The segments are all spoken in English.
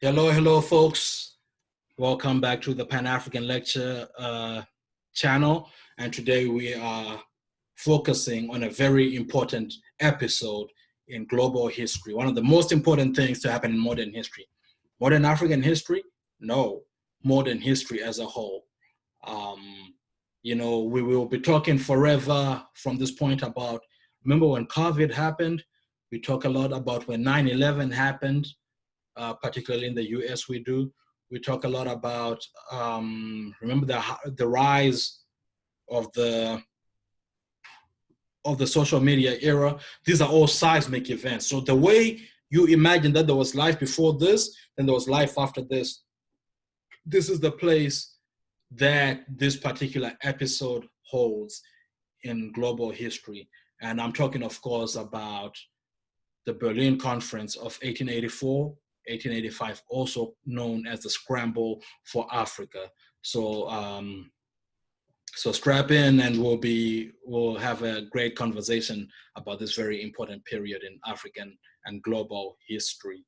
Hello, folks. Welcome back to the Pan-African Lecture channel. And today we are focusing on a very important episode in global history. One of the most important things to happen in modern history. Modern African history? No, modern history as a whole. We will be talking forever from this point about, remember when COVID happened? We talk a lot about when 9/11 happened. Particularly in the US, we talk a lot about, remember the rise of the social media era. These are all seismic events. So the way you imagine that there was life before this, and there was life after this, this is the place that this particular episode holds in global history. And I'm talking, of course, about the Berlin Conference of 1884, 1885, also known as the Scramble for Africa. So strap in, and we'll have a great conversation about this very important period in African and global history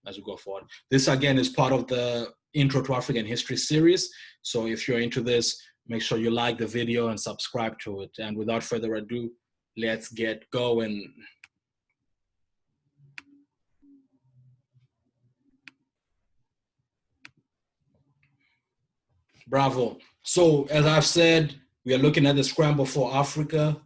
as we go forward. This again is part of the Intro to African History series. So if you're into this, make sure you like the video and subscribe to it. And without further ado, let's get going. Bravo. So as I've said, we are looking at the Scramble for Africa,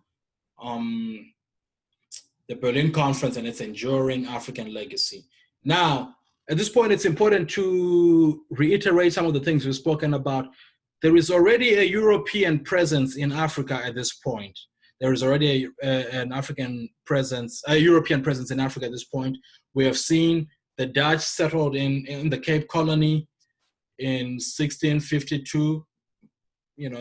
the Berlin Conference and its enduring African legacy. Now, at this point, it's important to reiterate some of the things we've spoken about. There is already a European presence in Africa at this point. There is already an African presence, a European presence in Africa at this point. We have seen the Dutch settled in the Cape Colony in 1652, in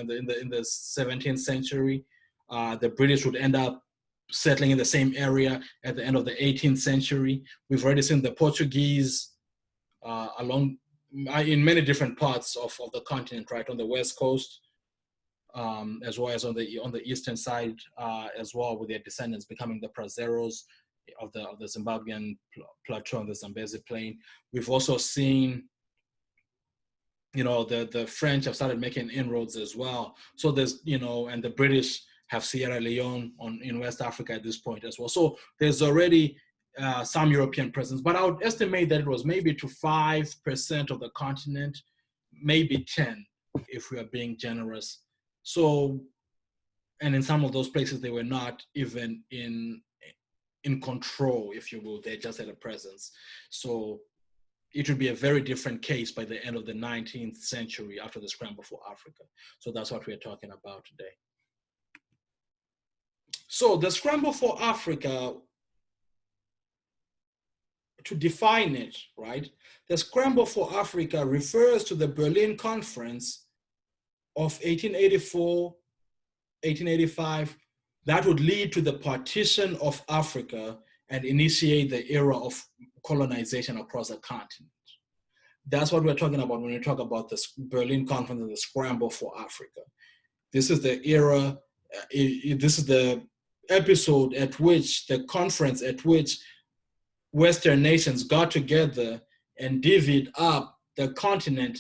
the 17th century. The British would end up settling in the same area at the end of the 18th century. We've already seen the Portuguese along in many different parts of the continent, right, on the west coast, as well as on the eastern side as well, with their descendants becoming the Prazeros of the Zimbabwean plateau and the Zambezi plain. We've also seen the French have started making inroads as well. So there's, and the British have Sierra Leone in West Africa at this point as well. So there's already some European presence, but I would estimate that it was maybe to 5% of the continent, maybe 10 if we are being generous. So, and in some of those places, they were not even in control, if you will. They just had a presence. So it would be a very different case by the end of the 19th century after the Scramble for Africa. So that's what we're talking about today. So the Scramble for Africa, to define it, right? The Scramble for Africa refers to the Berlin Conference of 1884, 1885, that would lead to the partition of Africa and initiate the era of colonization across the continent. That's what we're talking about when we talk about the Berlin Conference and the Scramble for Africa. This is the era, this is the episode at which, the conference at which Western nations got together and divvied up the continent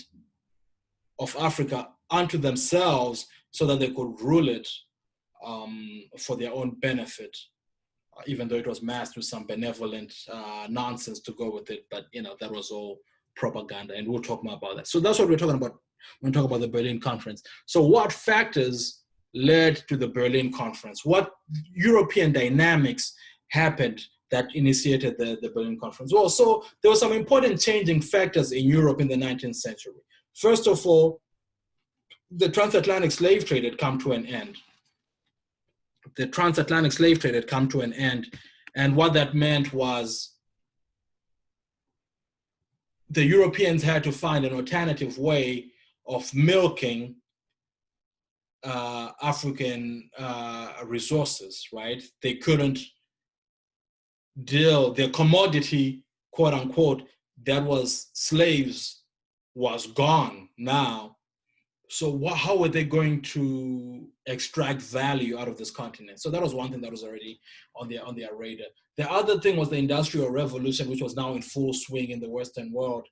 of Africa unto themselves so that they could rule it for their own benefit, even though it was masked with some benevolent nonsense to go with it. But, that was all propaganda, and we'll talk more about that. So that's what we're talking about when we talk about the Berlin Conference. So what factors led to the Berlin Conference? What European dynamics happened that initiated the Berlin Conference? Well, so there were some important changing factors in Europe in the 19th century. First of all, the transatlantic slave trade had come to an end. The transatlantic slave trade had come to an end. And what that meant was the Europeans had to find an alternative way of milking African resources, right? They couldn't deal, their commodity, quote unquote, that was slaves, was gone now. So how were they going to extract value out of this continent? So that was one thing that was already on their radar. The other thing was the Industrial Revolution, which was now in full swing in the Western world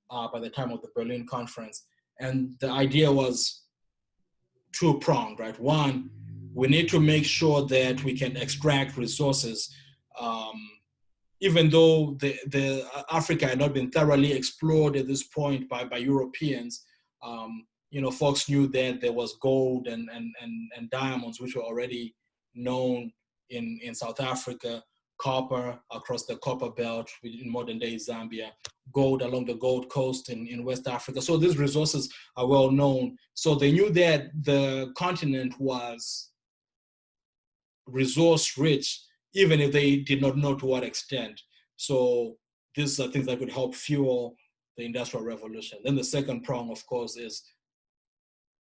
by the time of the Berlin Conference. And the idea was two-pronged, right? One, we need to make sure that we can extract resources, even though the Africa had not been thoroughly explored at this point by Europeans. Folks knew that there was gold and diamonds, which were already known in South Africa, copper across the copper belt in modern day Zambia, gold along the Gold Coast in West Africa. So these resources are well known. So they knew that the continent was resource rich, even if they did not know to what extent. So these are things that could help fuel the Industrial Revolution. Then the second prong, of course, is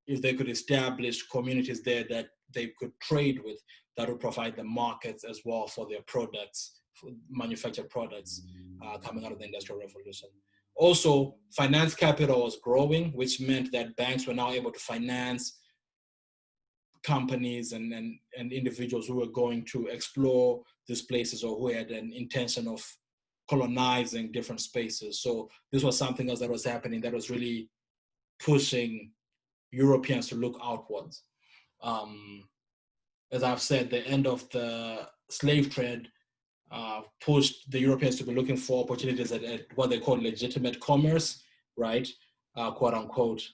if they could establish communities there that they could trade with, that would provide the markets as well for their products, for manufactured products coming out of the Industrial Revolution. Also, finance capital was growing, which meant that banks were now able to finance companies and individuals who were going to explore these places or who had an intention of colonizing different spaces. So this was something else that was happening that was really pushing Europeans to look outwards. As I've said, the end of the slave trade pushed the Europeans to be looking for opportunities at what they call legitimate commerce, right? Quote unquote,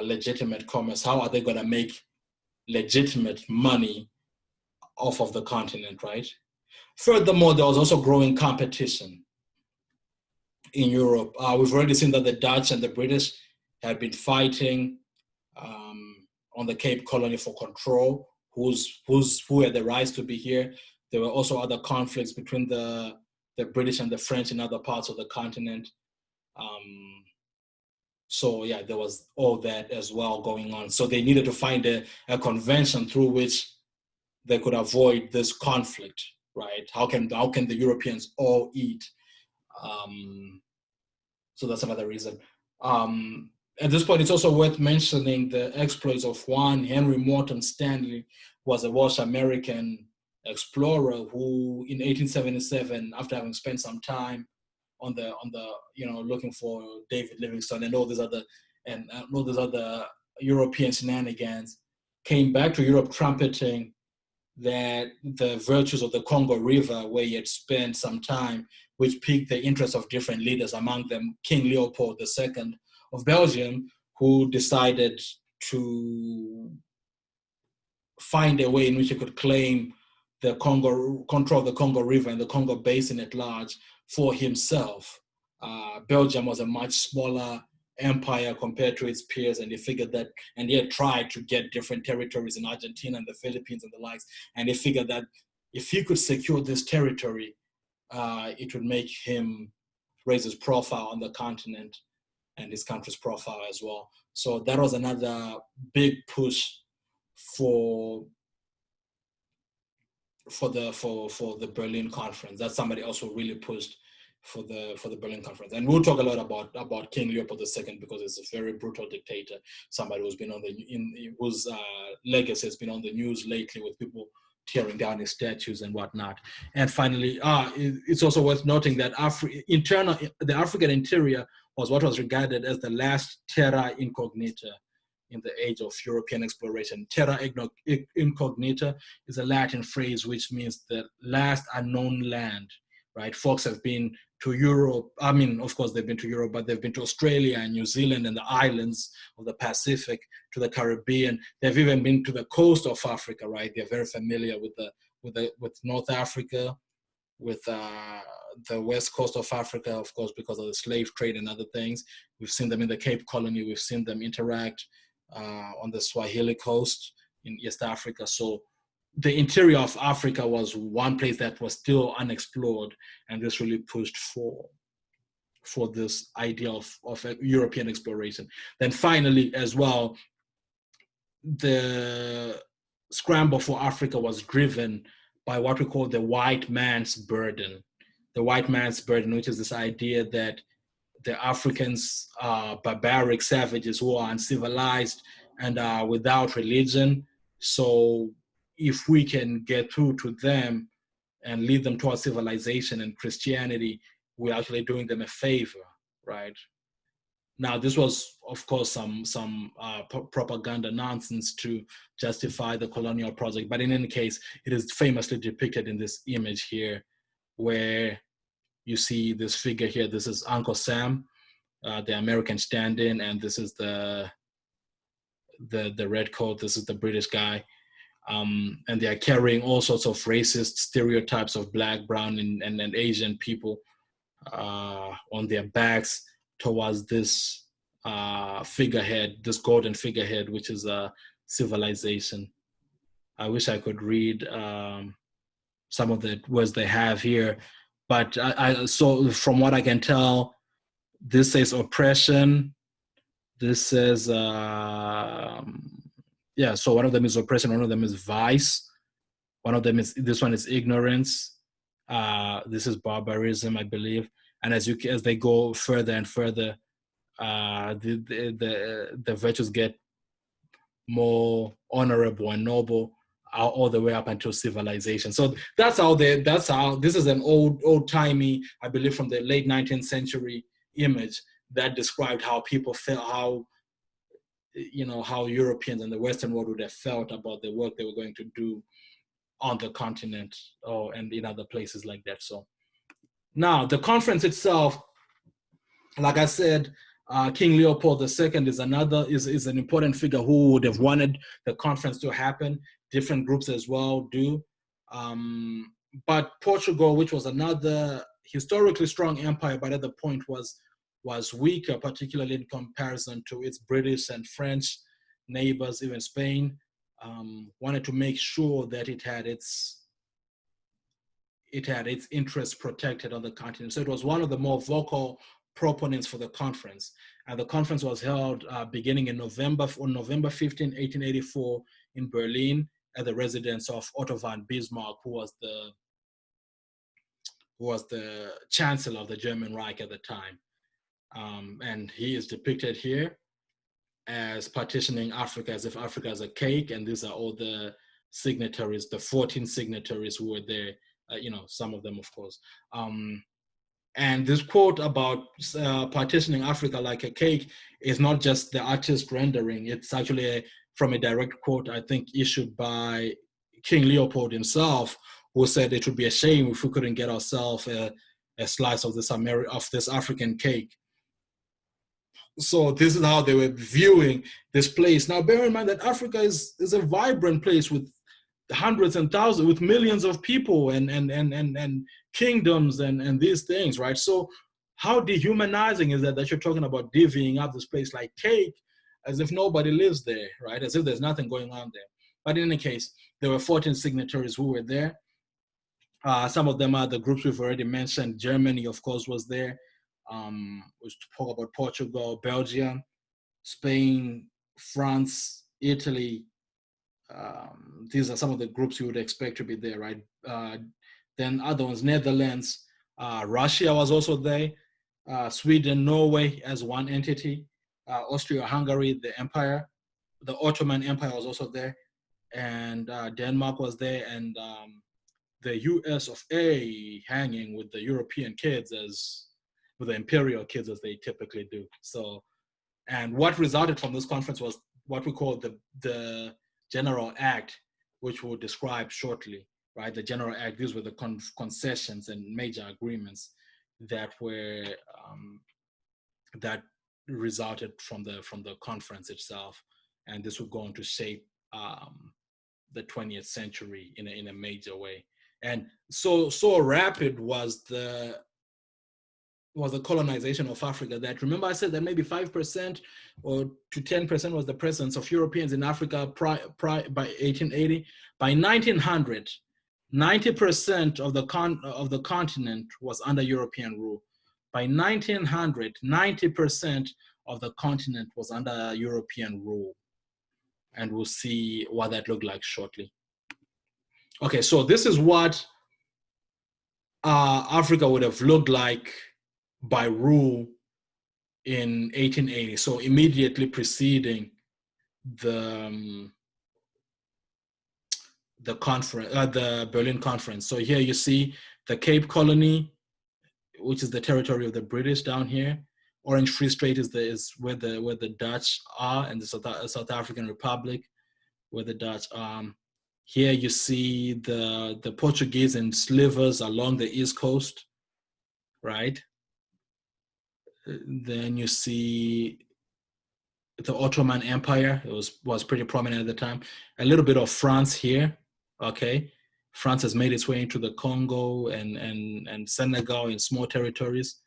legitimate commerce. How are they going to make legitimate money off of the continent, right? Furthermore, there was also growing competition in Europe. We've already seen that the Dutch and the British had been fighting on the Cape Colony for control, who had the rights to be here. There were also other conflicts between the British and the French in other parts of the continent. So yeah, there was all that as well going on. So they needed to find a convention through which they could avoid this conflict, right? How can the Europeans all eat? So that's another reason. At this point, it's also worth mentioning the exploits of one Henry Morton Stanley, was a Welsh-American explorer who, in 1877, after having spent some time on the looking for David Livingstone and all these other European shenanigans, came back to Europe trumpeting that the virtues of the Congo River, where he had spent some time, which piqued the interest of different leaders, among them King Leopold II of Belgium, who decided to find a way in which he could claim the control of the Congo River and the Congo Basin at large for himself. Belgium was a much smaller empire compared to its peers, and he figured that, and he had tried to get different territories in Argentina and the Philippines and the likes, and he figured that if he could secure this territory, it would make him raise his profile on the continent and his country's profile as well. So that was another big push for the Berlin Conference. That's somebody else who really pushed for the Berlin Conference. And we'll talk a lot about King Leopold II, because it's a very brutal dictator, somebody who's been whose legacy has been on the news lately, with people tearing down his statues and whatnot. And finally, it's also worth noting that the African interior was what was regarded as the last terra incognita in the age of European exploration. Terra incognita is a Latin phrase which means the last unknown land, right? Folks have been to Europe. I mean, of course, they've been to Europe, but they've been to Australia and New Zealand and the islands of the Pacific, to the Caribbean. They've even been to the coast of Africa, right? They're very familiar with North Africa, with the west coast of Africa, of course, because of the slave trade and other things. We've seen them in the Cape Colony. We've seen them interact on the Swahili coast in East Africa. So the interior of Africa was one place that was still unexplored, and this really pushed for this idea of European exploration. Then finally, as well, the scramble for Africa was driven by what we call the white man's burden. The white man's burden, which is this idea that the Africans are barbaric savages who are uncivilized and are without religion. So if we can get through to them and lead them towards civilization and Christianity, we're actually doing them a favor, right? Now, this was, of course, some propaganda nonsense to justify the colonial project. But in any case, it is famously depicted in this image here, where you see this figure here. This is Uncle Sam, the American stand-in, and this is the red coat. This is the British guy. And they are carrying all sorts of racist stereotypes of Black, brown, and Asian people on their backs towards this figurehead, this golden figurehead, which is a civilization. I wish I could read some of the words they have here, but so from what I can tell, this says oppression. This says, yeah, so one of them is oppression, one of them is vice, one of them is, this one is ignorance, this is barbarism, I believe. And as they go further and further, the virtues get more honorable and noble, all the way up until civilization. So that's how this is an old-timey, I believe from the late 19th century image that described how people felt, how Europeans and the Western world would have felt about the work they were going to do on the continent and in other places like that. So now the conference itself, like I said, King Leopold II is an important figure who would have wanted the conference to happen. Different groups as well do. But Portugal, which was another historically strong empire, but at the point was weaker, particularly in comparison to its British and French neighbors, even Spain, wanted to make sure that it had its interests protected on the continent. So it was one of the more vocal proponents for the conference. And the conference was held beginning on November 15, 1884 in Berlin at the residence of Otto von Bismarck, who was the chancellor of the German Reich at the time. And he is depicted here as partitioning Africa as if Africa is a cake. And these are all the signatories, the 14 signatories who were there, some of them, of course. And this quote about partitioning Africa like a cake is not just the artist rendering. It's actually from a direct quote, I think, issued by King Leopold himself, who said it would be a shame if we couldn't get ourselves a slice of this African cake. So this is how they were viewing this place. Now, bear in mind that Africa is a vibrant place with hundreds and thousands, with millions of people and kingdoms and these things, right? So how dehumanizing is that you're talking about divvying up this place like cake as if nobody lives there, right? As if there's nothing going on there. But in any case, there were 14 signatories who were there. Some of them are the groups we've already mentioned. Germany, of course, was there. We spoke about Portugal, Belgium, Spain, France, Italy. These are some of the groups you would expect to be there, right? Then other ones, Netherlands, Russia was also there, Sweden, Norway as one entity, Austria-Hungary, the empire, the Ottoman Empire was also there, and Denmark was there, and the US of A hanging with the European kids with the imperial kids as they typically do. So, and what resulted from this conference was what we call the General Act, which we'll describe shortly, right? The General Act, these were the concessions and major agreements that were that resulted from the conference itself, and this would go on to shape the 20th century in a major way. And so rapid was the colonization of Africa that, remember I said that maybe 5% or to 10% was the presence of Europeans in Africa by 1880. By 1900, 90% of the continent was under European rule. By 1900, 90% of the continent was under European rule. And we'll see what that looked like shortly. Okay, so this is what Africa would have looked like by rule in 1880, so immediately preceding the conference, the Berlin Conference. So here you see the Cape Colony, which is the territory of the British down here. Orange Free State is where the Dutch are, and the South African Republic, where the Dutch are. Here you see the Portuguese in slivers along the east coast, right? Then you see the Ottoman Empire. It was pretty prominent at the time. A little bit of France here, okay? France has made its way into the Congo and Senegal in small territories.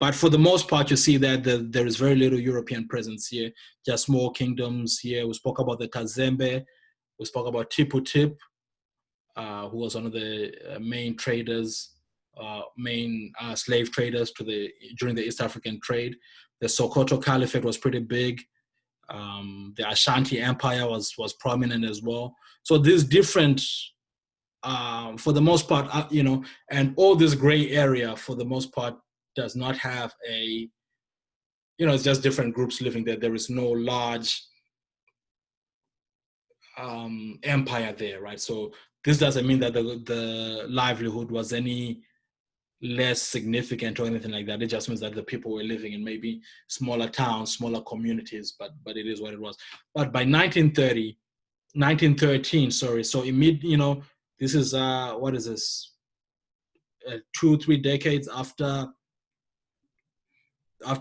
But for the most part, you see that there is very little European presence here, just small kingdoms here. We spoke about the Kazembe. We spoke about Tipu Tip, who was one of the main traders, main slave traders during the East African trade. The Sokoto Caliphate was pretty big. The Ashanti Empire was prominent as well. So these different, for the most part, and all this gray area, for the most part, does not have it's just different groups living there. There is no large empire there, right? So this doesn't mean that the livelihood was any less significant or anything like that. It just means that the people were living in maybe smaller towns, smaller communities, but it is what it was. But by 1913, sorry, so this is, what is this? 2-3 decades after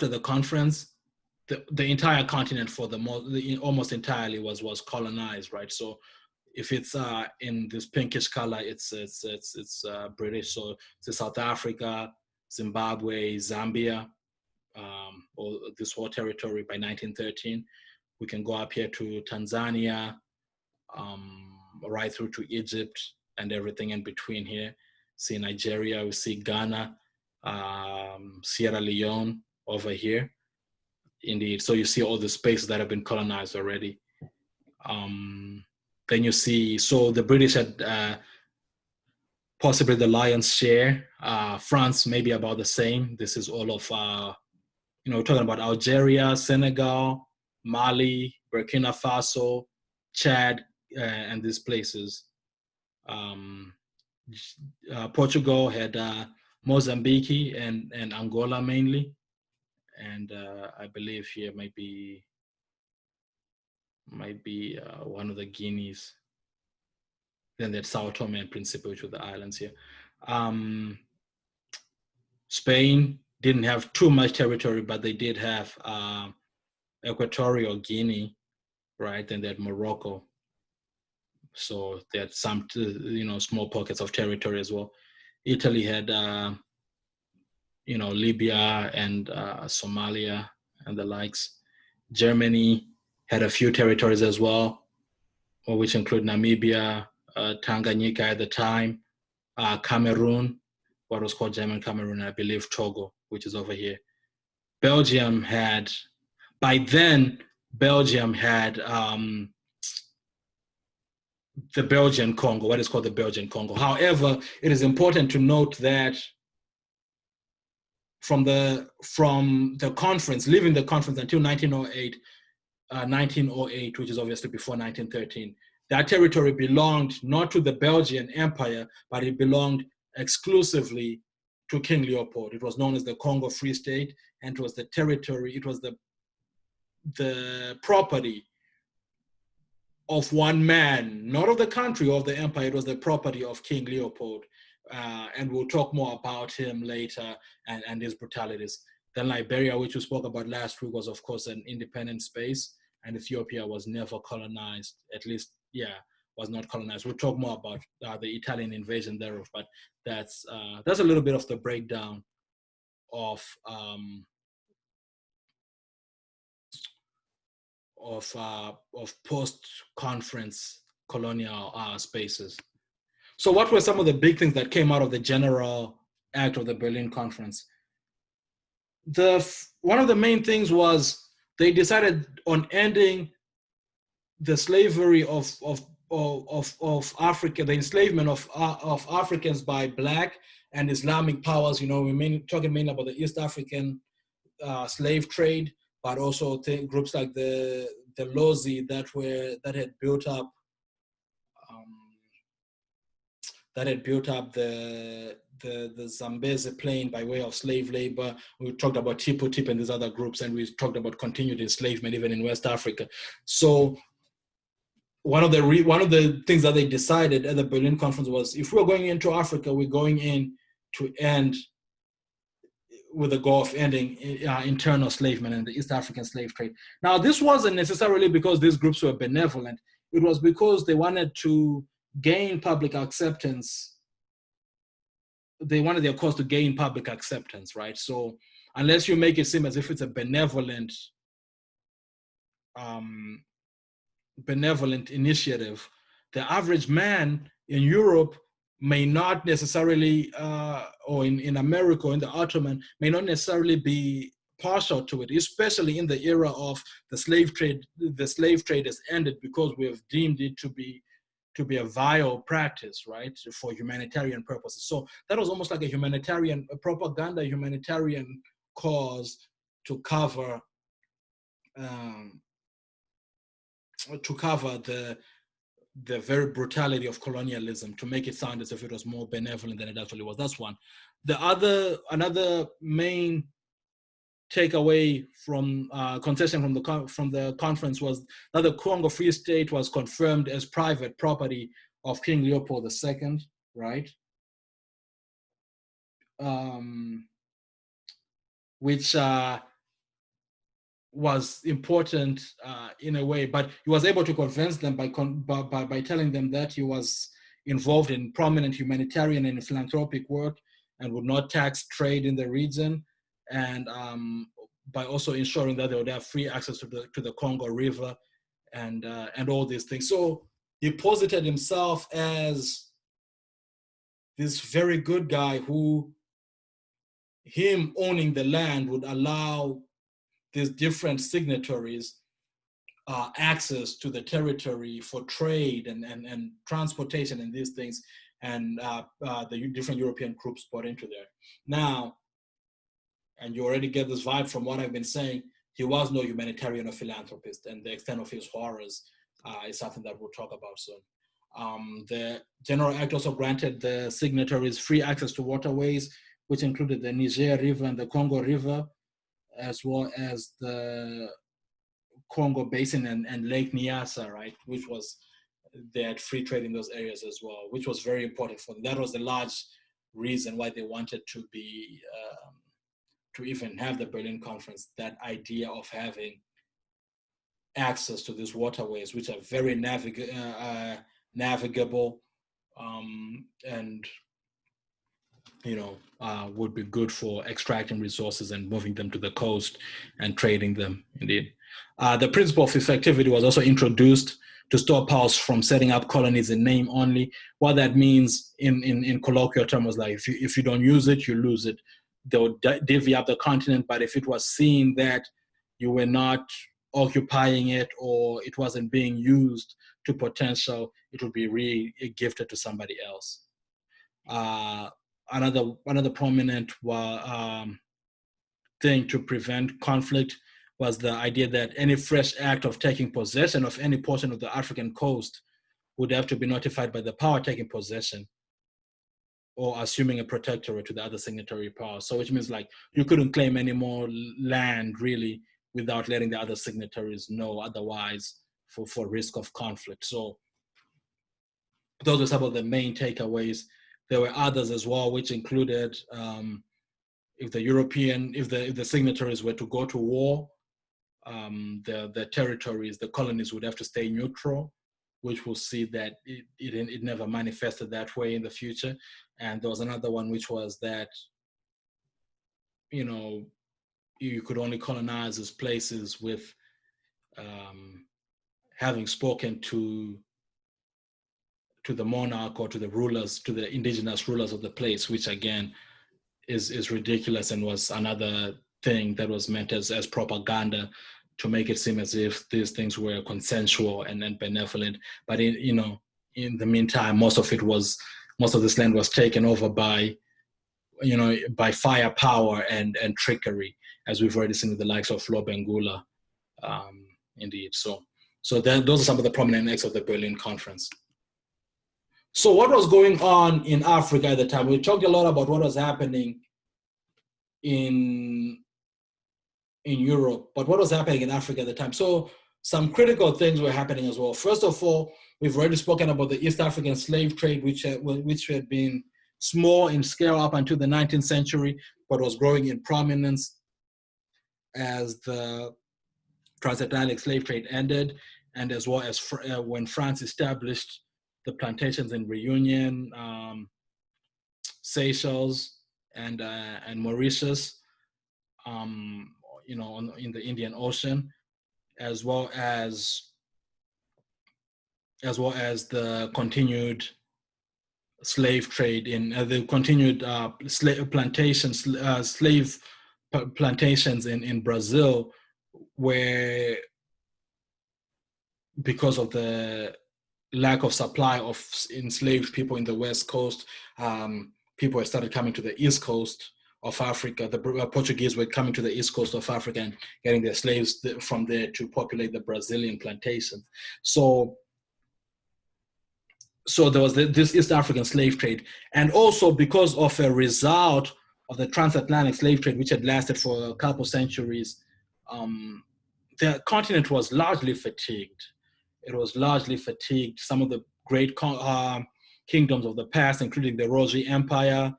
the conference, the entire continent almost entirely was colonized, right? So if it's in this pinkish color, it's British. So it's South Africa, Zimbabwe, Zambia, or this whole territory by 1913. We can go up here to Tanzania, right through to Egypt and everything in between here. See Nigeria, we see Ghana, Sierra Leone over here. Indeed, so you see all the spaces that have been colonized already. Then you see, so the British had possibly the lion's share. France maybe about the same. This is all of, we're talking about Algeria, Senegal, Mali, Burkina Faso, Chad, and these places. Portugal had Mozambique and Angola mainly. And I believe here might be one of the Guineas. Then there's Sao Tome and Principe, which were the islands here. Spain didn't have too much territory, but they did have Equatorial Guinea, right? Then they had Morocco. So they had some, small pockets of territory as well. Italy had, Libya and Somalia and the likes. Germany had a few territories as well, which include Namibia, Tanganyika at the time, Cameroon, what was called German Cameroon, I believe Togo, which is over here. Belgium had the Belgian Congo, what is called the Belgian Congo. However, it is important to note that from the conference, leaving the conference until 1908, which is obviously before 1913, that territory belonged not to the Belgian Empire, but it belonged exclusively to King Leopold. It was known as the Congo Free State, and it was the territory, it was the property of one man, not of the country or of the empire. It was the property of King Leopold. And we'll talk more about him later and his brutalities. Then Liberia, which we spoke about last week, was of course an independent space, and Ethiopia was never colonized, at least, was not colonized. We'll talk more about the Italian invasion thereof, but that's a little bit of the breakdown of post-conference colonial spaces. So what were some of the big things that came out of the general act of the Berlin Conference? One of the main things was they decided on ending the slavery of Africa, the enslavement of Africans by Black and Islamic powers. We're talking mainly about the East African slave trade, but also groups like the Lozi that had built up the Zambezi plain by way of slave labor. We talked about Tipo Tip and these other groups, and we talked about continued enslavement even in West Africa. So one of the things that they decided at the Berlin Conference was, if we're going into Africa, we're going in to end with the goal of ending internal enslavement and the East African slave trade. Now, this wasn't necessarily because these groups were benevolent. It was because they wanted to gain public acceptance. They wanted their cause to gain public acceptance, right? So unless you make it seem as if it's a benevolent initiative, the average man in Europe may not necessarily, or in America or in the Ottoman, may not necessarily be partial to it, especially in the era of the slave trade. The slave trade has ended because we have deemed it to be a vile practice, right, for humanitarian purposes. So that was almost like a humanitarian propaganda, humanitarian cause to cover the very brutality of colonialism, to make it sound as if it was more benevolent than it actually was. That's one. Another main takeaway from concession from the conference was that the Congo Free State was confirmed as private property of King Leopold II, right? Which was important in a way, but he was able to convince them by telling them that he was involved in prominent humanitarian and philanthropic work and would not tax trade in the region, and by also ensuring that they would have free access to the Congo River and all these things. So he posited himself as this very good guy who, him owning the land would allow these different signatories access to the territory for trade and transportation and these things, and the different European groups bought into there. Now, and you already get this vibe from what I've been saying, he was no humanitarian or philanthropist, and the extent of his horrors is something that we'll talk about soon. The General Act also granted the signatories free access to waterways, which included the Niger River and the Congo River, as well as the Congo Basin and Lake Nyassa, right, which was, they had free trade in those areas as well, which was very important for them. That was the large reason why they wanted to be, to even have the Berlin Conference, that idea of having access to these waterways, which are very navigable, and would be good for extracting resources and moving them to the coast and trading them, indeed. The principle of effectivity was also introduced to stop powers from setting up colonies in name only. What that means in colloquial terms was like, if you don't use it, you lose it. They'll divvy up the continent, but if it was seen that you were not occupying it or it wasn't being used to potential, it would be re-gifted to somebody else. Another prominent thing to prevent conflict was the idea that any fresh act of taking possession of any portion of the African coast would have to be notified by the power taking possession or assuming a protectorate to the other signatory power. So which means like you couldn't claim any more land really without letting the other signatories know otherwise for risk of conflict. So those were some of the main takeaways. There were others as well, which included if the signatories were to go to war, the territories, the colonies would have to stay neutral, which we'll see that it never manifested that way in the future. And there was another one, which was that, you could only colonize these places with having spoken to the monarch or to the rulers, to the indigenous rulers of the place, which again is ridiculous and was another thing that was meant as propaganda to make it seem as if these things were consensual and benevolent. But in the meantime, most of this land was taken over by by firepower and trickery, as we've already seen with the likes of Lobengula, indeed. So those are some of the prominent acts of the Berlin Conference. So what was going on in Africa at the time? We talked a lot about what was happening in Europe, but what was happening in Africa at the time? So some critical things were happening as well. First of all, we've already spoken about the East African slave trade, which had been small in scale up until the 19th century, but was growing in prominence as the transatlantic slave trade ended, and as well as when France established the plantations in Reunion, Seychelles, and Mauritius, in the Indian Ocean, as well as the continued slave trade in the continued slave plantations in Brazil, where because of the lack of supply of enslaved people in the West Coast, people had started coming to the East Coast of Africa. The Portuguese were coming to the East Coast of Africa and getting their slaves from there to populate the Brazilian plantations. So there was this East African slave trade. And also because of a result of the transatlantic slave trade, which had lasted for a couple centuries, the continent was largely fatigued. It was largely fatigued. Some of the great kingdoms of the past, including the Roji Empire,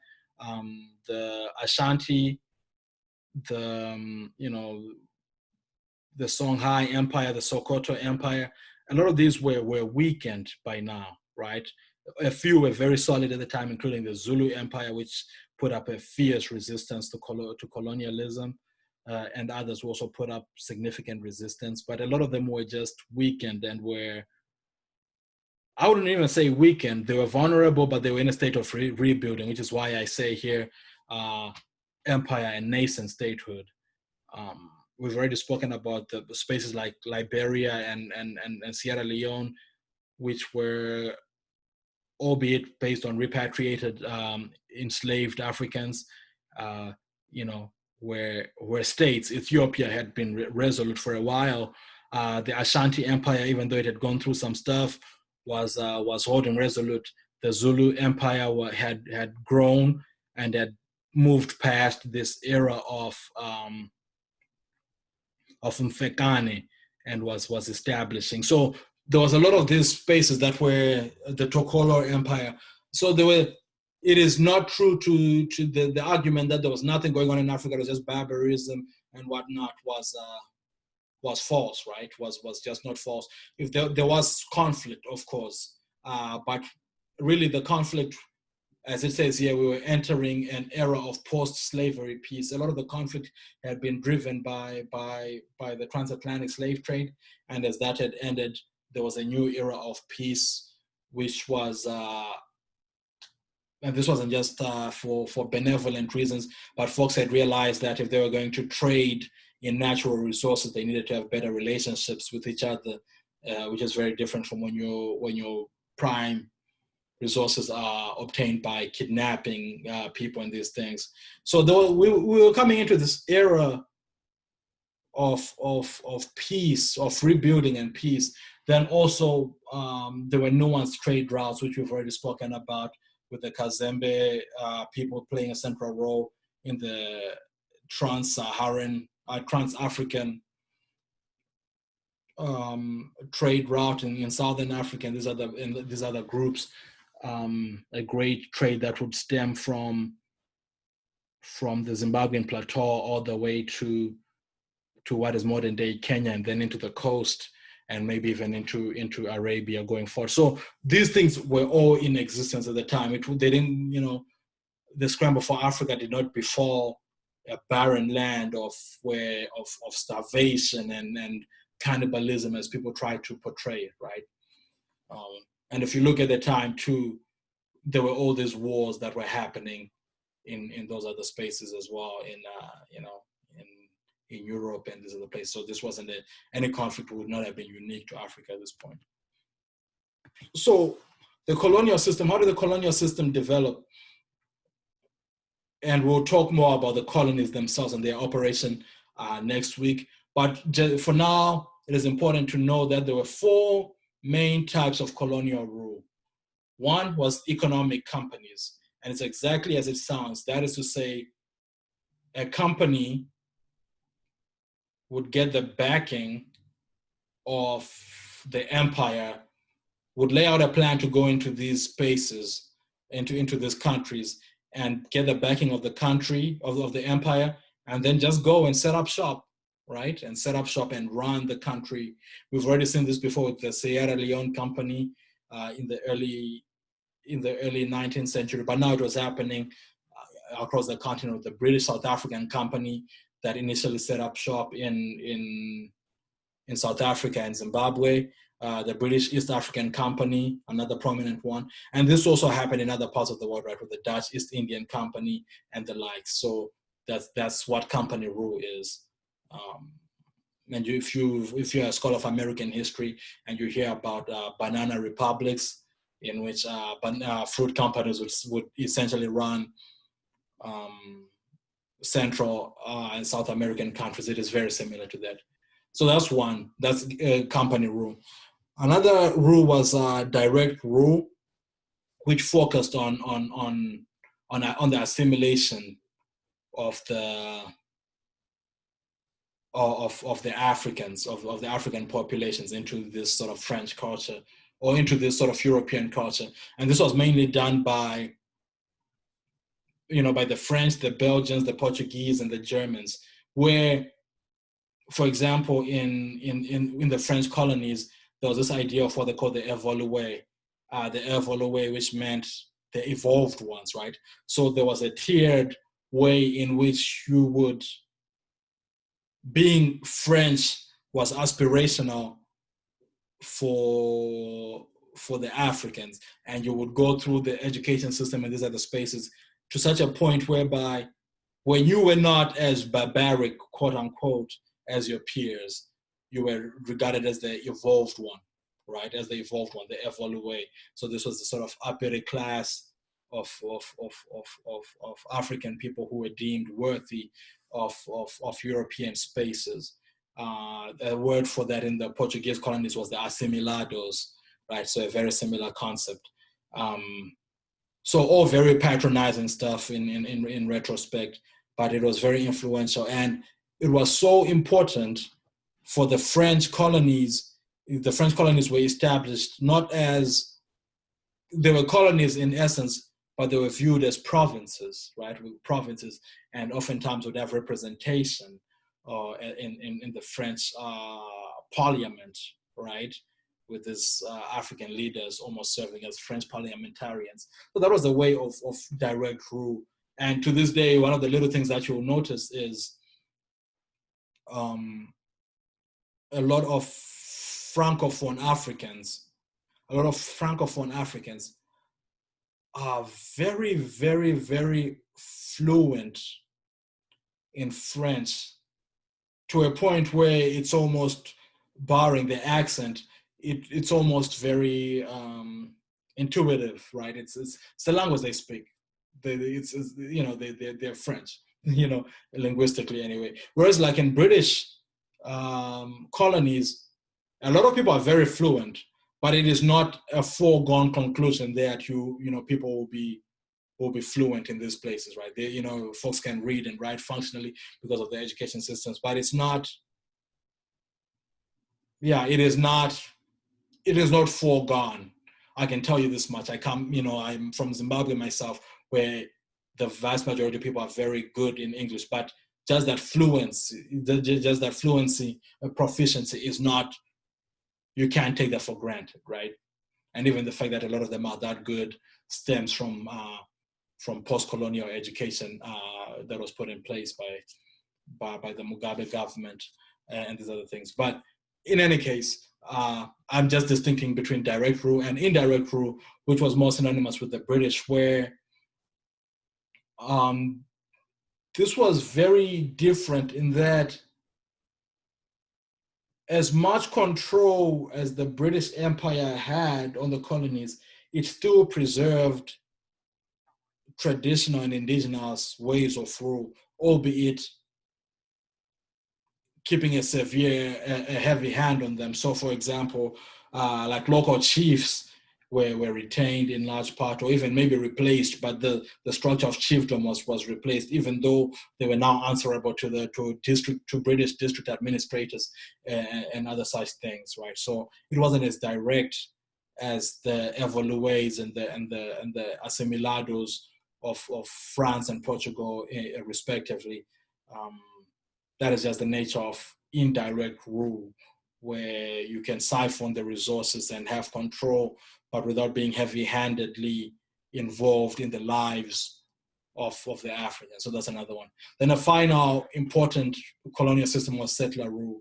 the Ashanti, the Songhai Empire, the Sokoto Empire, a lot of these were weakened by now, right? A few were very solid at the time, including the Zulu Empire, which put up a fierce resistance to colonialism, and others also put up significant resistance. But a lot of them were just weakened and were, I wouldn't even say weakened, they were vulnerable, but they were in a state of rebuilding, which is why I say here, empire and nascent statehood. We've already spoken about the spaces like Liberia and Sierra Leone, which were, albeit based on repatriated enslaved Africans, where states. Ethiopia had been resolute for a while. The Ashanti Empire, even though it had gone through some stuff, was holding resolute. The Zulu Empire had grown and had moved past this era of Mfekane and was establishing. So there was a lot of these spaces that were the Tokolo Empire. So it is not true to the argument that there was nothing going on in Africa, it was just barbarism and whatnot was false, right? Was just not false. If there was conflict, of course, but really the conflict, as it says here, we were entering an era of post-slavery peace. A lot of the conflict had been driven by the transatlantic slave trade, and as that had ended, there was a new era of peace, which was, and this wasn't just for benevolent reasons, but folks had realized that if they were going to trade in natural resources, they needed to have better relationships with each other, which is very different from when your prime resources are obtained by kidnapping people and these things. So we were coming into this era of peace, of rebuilding and peace. Then also there were nuanced trade routes, which we've already spoken about, with the Kazembe people playing a central role in the trans-Saharan, trans-African trade route in Southern Africa, and these other groups. A great trade that would stem from the Zimbabwean plateau all the way to what is modern day Kenya, and then into the coast, and maybe even into Arabia going forward. So these things were all in existence at the time. They didn't, the scramble for Africa did not befall a barren land of starvation and cannibalism as people try to portray it, right? And if you look at the time too, there were all these wars that were happening in those other spaces as well, in Europe and these other places. So this wasn't any conflict would not have been unique to Africa at this point. So the colonial system, how did the colonial system develop? and we'll talk more about the colonies themselves and their operation next week. But for now, it is important to know that there were four main types of colonial rule. One was economic companies, and it's exactly as it sounds. That is to say, a company would get the backing of the empire, would lay out a plan to go into these spaces, into these countries, and get the backing of the country, of the empire, and then just go and set up shop, right? And set up shop and run the country. We've already seen this before with the Sierra Leone Company in the early 19th century, but now it was happening across the continent with the British South African Company that initially set up shop in South Africa and Zimbabwe. The British East African Company, another prominent one. And this also happened in other parts of the world, right, with the Dutch East Indian Company and the like. So that's what company rule is. And if you're a scholar of American history and you hear about banana republics, in which fruit companies would essentially run Central and South American countries, it is very similar to that. So that's one. That's company rule. Another rule was direct rule, which focused on the assimilation of the Africans, of the African populations into this sort of French culture or into this sort of European culture. And this was mainly done by the French, the Belgians, the Portuguese, and the Germans, where, for example, in the French colonies, there was this idea of what they call the évolué, which meant the evolved ones, right? So there was a tiered way in which you would, being French was aspirational for the Africans, and you would go through the education system and these other spaces to such a point whereby when you were not as barbaric, quote unquote, as your peers, you were regarded as the evolved one, right? As the evolved one, the évolué. So this was the sort of upper class of African people who were deemed worthy of European spaces. A word for that in the Portuguese colonies was the assimilados, right? So a very similar concept. So all very patronizing stuff in retrospect, but it was very influential. And it was so important for the French colonies. The French colonies were established not as, they were colonies in essence, but they were viewed as provinces, right? Provinces, and oftentimes would have representation in the French parliament, right? With these African leaders almost serving as French parliamentarians. So that was the way of direct rule. And to this day, one of the little things that you'll notice is a lot of Francophone Africans are very, very, very fluent in French to a point where it's almost, barring the accent, it's almost very intuitive, right? It's the language they speak. They're French, linguistically anyway. Whereas like in British colonies, a lot of people are very fluent, but it is not a foregone conclusion that people will be fluent in these places, right? They, folks can read and write functionally because of the education systems, but it's not. Yeah, it is not foregone. I can tell you this much. I'm from Zimbabwe myself, where the vast majority of people are very good in English, but just that fluency, proficiency is not, you can't take that for granted, right? And even the fact that a lot of them are that good stems from post-colonial education that was put in place by the Mugabe government and these other things. But in any case, I'm just distincting between direct rule and indirect rule, which was more synonymous with the British, where this was very different in that as much control as the British Empire had on the colonies, it still preserved traditional and indigenous ways of rule, albeit keeping a heavy hand on them. So, for example, like local chiefs were retained in large part, or even maybe replaced, but the structure of chiefdom was replaced, even though they were now answerable to British district administrators and other such things, right? So it wasn't as direct as the evolués and the assimilados of France and Portugal, respectively. That is just the nature of indirect rule, where you can siphon the resources and have control, but without being heavy-handedly involved in the lives of the Africans. So that's another one. Then a final important colonial system was settler rule.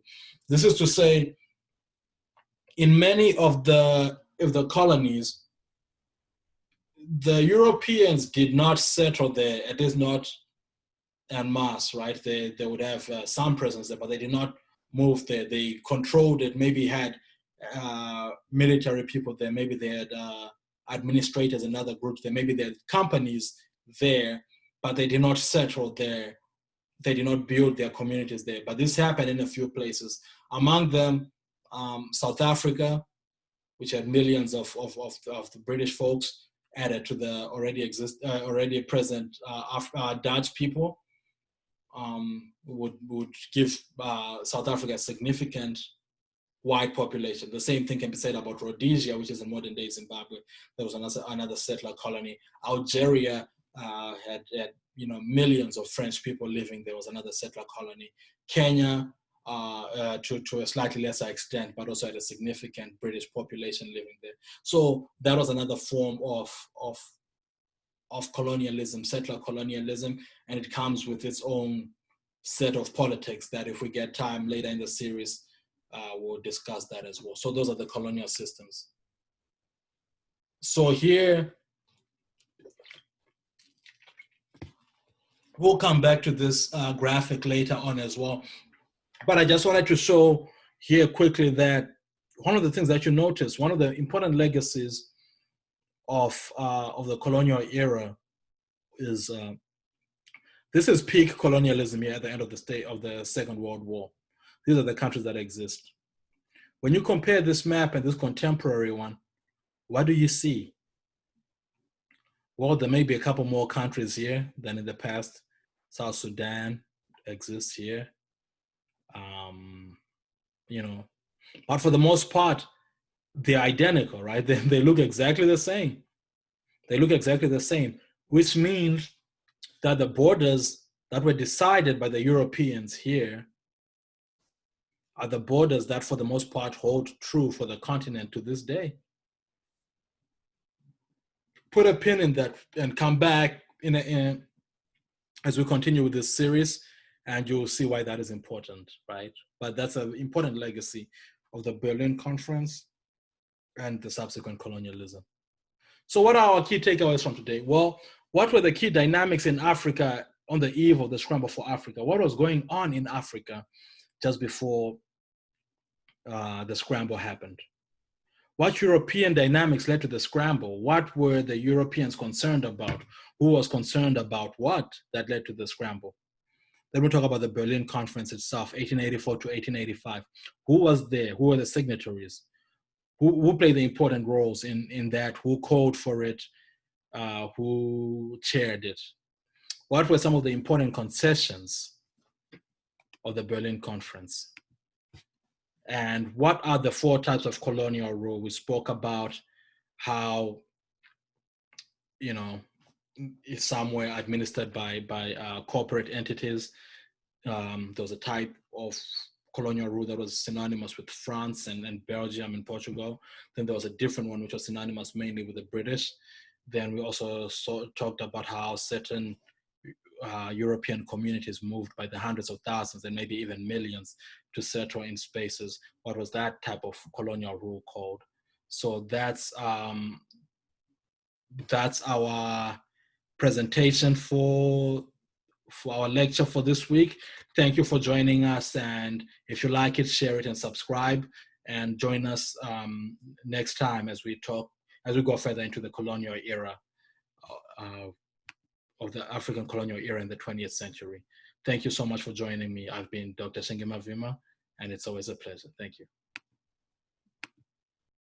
This is to say, in many of the colonies, the Europeans did not settle there, at least not en masse, right? They would have some presence there, but they did not move there. They controlled it, maybe had military people there, maybe they had administrators and other groups there, maybe they had companies there, but they did not settle there. They did not build their communities there. But this happened in a few places. Among them, South Africa, which had millions of the British folks added to the already present Dutch people. Would give South Africa a significant white population. The same thing can be said about Rhodesia, which is in modern day Zimbabwe. There was another settler colony. Algeria had millions of French people living. There was another settler colony. Kenya, to a slightly lesser extent, but also had a significant British population living there. So that was another form of colonialism, settler colonialism, and it comes with its own set of politics that, if we get time later in the series, we'll discuss that as well. So those are the colonial systems. So here, we'll come back to this graphic later on as well. But I just wanted to show here quickly that one of the things that you notice, one of the important legacies of the colonial era is this is peak colonialism here at the end of the Second World War. These are the countries that exist. When you compare this map and this contemporary one, what do you see? Well, there may be a couple more countries here than in the past. South Sudan exists here. But for the most part, they're identical, right? They look exactly the same. They look exactly the same, which means that the borders that were decided by the Europeans here are the borders that, for the most part, hold true for the continent to this day. Put a pin in that and come back as we continue with this series, and you'll see why that is important, right? But that's an important legacy of the Berlin Conference and the subsequent colonialism. So what are our key takeaways from today? Well, what were the key dynamics in Africa on the eve of the Scramble for Africa? What was going on in Africa just before the Scramble happened? What European dynamics led to the Scramble? What were the Europeans concerned about? Who was concerned about what that led to the Scramble? Then we'll talk about the Berlin Conference itself, 1884 to 1885. Who was there? Who were the signatories? Who played the important roles in that? Who called for it? Who chaired it? What were some of the important concessions of the Berlin Conference? And what are the four types of colonial rule? We spoke about how, some were administered by corporate entities. There was a type of colonial rule that was synonymous with France and Belgium and Portugal. Then there was a different one which was synonymous mainly with the British. Then we also talked about how certain European communities moved by the hundreds of thousands and maybe even millions to settle in spaces. What was that type of colonial rule called? So that's our presentation for our lecture for this week. Thank you for joining us, and if you like it, share it and subscribe, and join us next time as we go further into the colonial era. of the African colonial era in the 20th century. Thank you so much for joining me. I've been Dr. Singima Vima, and it's always a pleasure. Thank you.